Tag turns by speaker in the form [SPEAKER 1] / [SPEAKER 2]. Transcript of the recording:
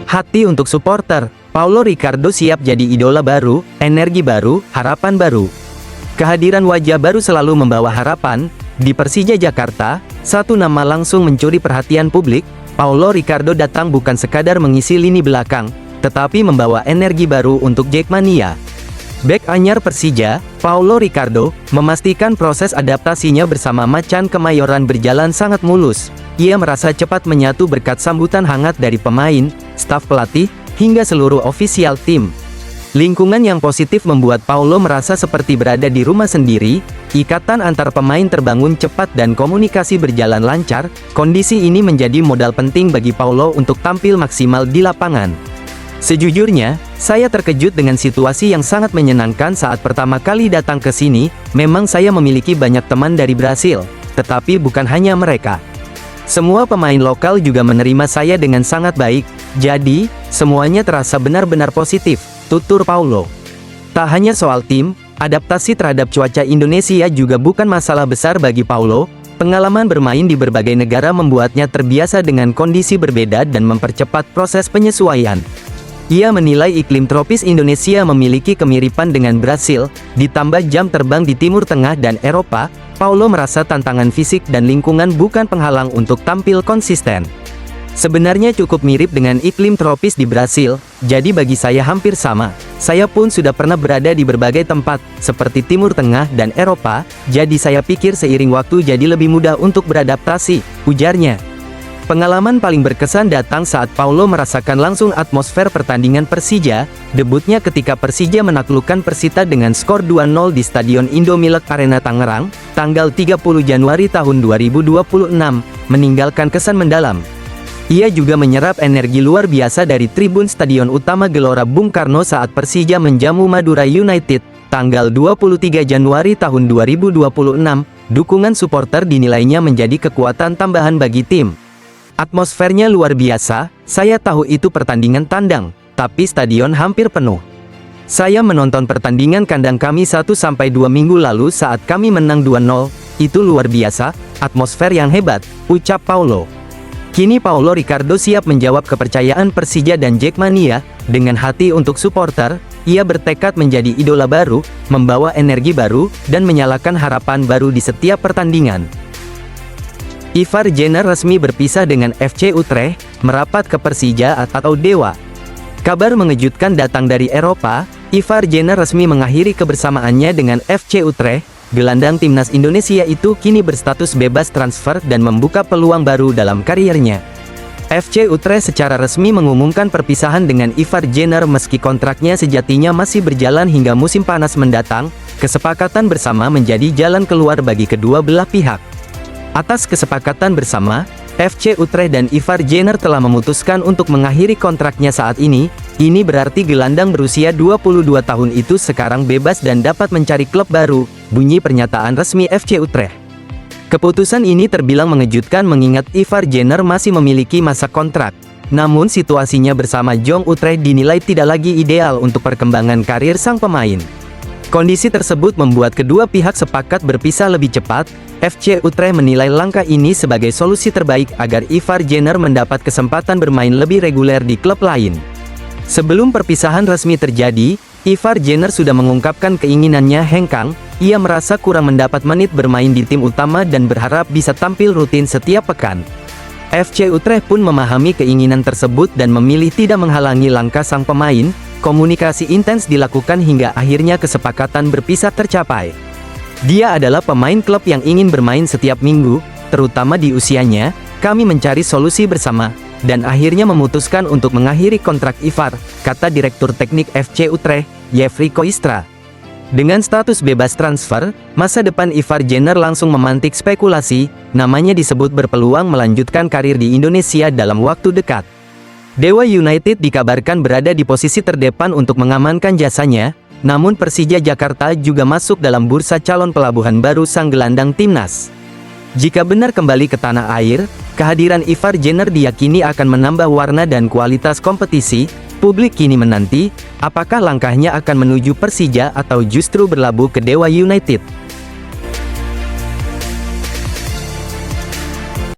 [SPEAKER 1] Hati untuk supporter, Paulo Ricardo siap jadi idola baru, energi baru, harapan baru. Kehadiran wajah baru selalu membawa harapan. Di Persija Jakarta, satu nama langsung mencuri perhatian publik. Paulo Ricardo datang bukan sekadar mengisi lini belakang, tetapi membawa energi baru untuk Jackmania. Bek anyar Persija, Paulo Ricardo, memastikan proses adaptasinya bersama Macan Kemayoran berjalan sangat mulus. Ia merasa cepat menyatu berkat sambutan hangat dari pemain, staf pelatih, hingga seluruh ofisial tim. Lingkungan yang positif membuat Paulo merasa seperti berada di rumah sendiri. Ikatan antar pemain terbangun cepat dan komunikasi berjalan lancar. Kondisi ini menjadi modal penting bagi Paulo untuk tampil maksimal di lapangan. Sejujurnya, saya terkejut dengan situasi yang sangat menyenangkan saat pertama kali datang ke sini. Memang saya memiliki banyak teman dari Brasil, tetapi bukan hanya mereka. Semua pemain lokal juga menerima saya dengan sangat baik, jadi, semuanya terasa benar-benar positif, tutur Paulo. Tak hanya soal tim, adaptasi terhadap cuaca Indonesia juga bukan masalah besar bagi Paulo. Pengalaman bermain di berbagai negara membuatnya terbiasa dengan kondisi berbeda dan mempercepat proses penyesuaian. Ia menilai iklim tropis Indonesia memiliki kemiripan dengan Brasil, ditambah jam terbang di Timur Tengah dan Eropa. Paulo merasa tantangan fisik dan lingkungan bukan penghalang untuk tampil konsisten. Sebenarnya cukup mirip dengan iklim tropis di Brasil, jadi bagi saya hampir sama. Saya pun sudah pernah berada di berbagai tempat, seperti Timur Tengah dan Eropa, jadi saya pikir seiring waktu jadi lebih mudah untuk beradaptasi, ujarnya. Pengalaman paling berkesan datang saat Paulo merasakan langsung atmosfer pertandingan Persija. Debutnya ketika Persija menaklukkan Persita dengan skor 2-0 di Stadion Indomilek Arena Tangerang, tanggal 30 Januari tahun 2026, meninggalkan kesan mendalam. Ia juga menyerap energi luar biasa dari tribun Stadion Utama Gelora Bung Karno saat Persija menjamu Madura United, tanggal 23 Januari tahun 2026. Dukungan supporter dinilainya menjadi kekuatan tambahan bagi tim. Atmosfernya luar biasa. Saya tahu itu pertandingan tandang, tapi stadion hampir penuh. Saya menonton pertandingan kandang kami 1-2 minggu lalu saat kami menang 2-0, itu luar biasa, atmosfer yang hebat, ucap Paulo. Kini Paulo Ricardo siap menjawab kepercayaan Persija dan Jackmania. Dengan hati untuk supporter, ia bertekad menjadi idola baru, membawa energi baru, dan menyalakan harapan baru di setiap pertandingan. Ivar Jenner resmi berpisah dengan FC Utrecht, merapat ke Persija atau Dewa. Kabar mengejutkan datang dari Eropa. Ivar Jenner resmi mengakhiri kebersamaannya dengan FC Utrecht. Gelandang timnas Indonesia itu kini berstatus bebas transfer dan membuka peluang baru dalam karirnya. FC Utrecht secara resmi mengumumkan perpisahan dengan Ivar Jenner meski kontraknya sejatinya masih berjalan hingga musim panas mendatang. Kesepakatan bersama menjadi jalan keluar bagi kedua belah pihak. Atas kesepakatan bersama, FC Utrecht dan Ivar Jenner telah memutuskan untuk mengakhiri kontraknya saat ini. Ini berarti gelandang berusia 22 tahun itu sekarang bebas dan dapat mencari klub baru, bunyi pernyataan resmi FC Utrecht. Keputusan ini terbilang mengejutkan mengingat Ivar Jenner masih memiliki masa kontrak. Namun situasinya bersama Jong Utrecht dinilai tidak lagi ideal untuk perkembangan karir sang pemain. Kondisi tersebut membuat kedua pihak sepakat berpisah lebih cepat. FC Utrecht menilai langkah ini sebagai solusi terbaik agar Ivar Jenner mendapat kesempatan bermain lebih reguler di klub lain. Sebelum perpisahan resmi terjadi, Ivar Jenner sudah mengungkapkan keinginannya hengkang. Ia merasa kurang mendapat menit bermain di tim utama dan berharap bisa tampil rutin setiap pekan. FC Utrecht pun memahami keinginan tersebut dan memilih tidak menghalangi langkah sang pemain. Komunikasi intens dilakukan hingga akhirnya kesepakatan berpisah tercapai. Dia adalah pemain klub yang ingin bermain setiap minggu, terutama di usianya. Kami mencari solusi bersama, dan akhirnya memutuskan untuk mengakhiri kontrak Ivar, kata Direktur Teknik FC Utrecht, Jeffrey Koistra. Dengan status bebas transfer, masa depan Ivar Jenner langsung memantik spekulasi. Namanya disebut berpeluang melanjutkan karir di Indonesia dalam waktu dekat. Dewa United dikabarkan berada di posisi terdepan untuk mengamankan jasanya, namun Persija Jakarta juga masuk dalam bursa calon pelabuhan baru sang gelandang timnas. Jika benar kembali ke tanah air, kehadiran Ivar Jenner diyakini akan menambah warna dan kualitas kompetisi. Publik kini menanti, apakah langkahnya akan menuju Persija atau justru berlabuh ke Dewa United.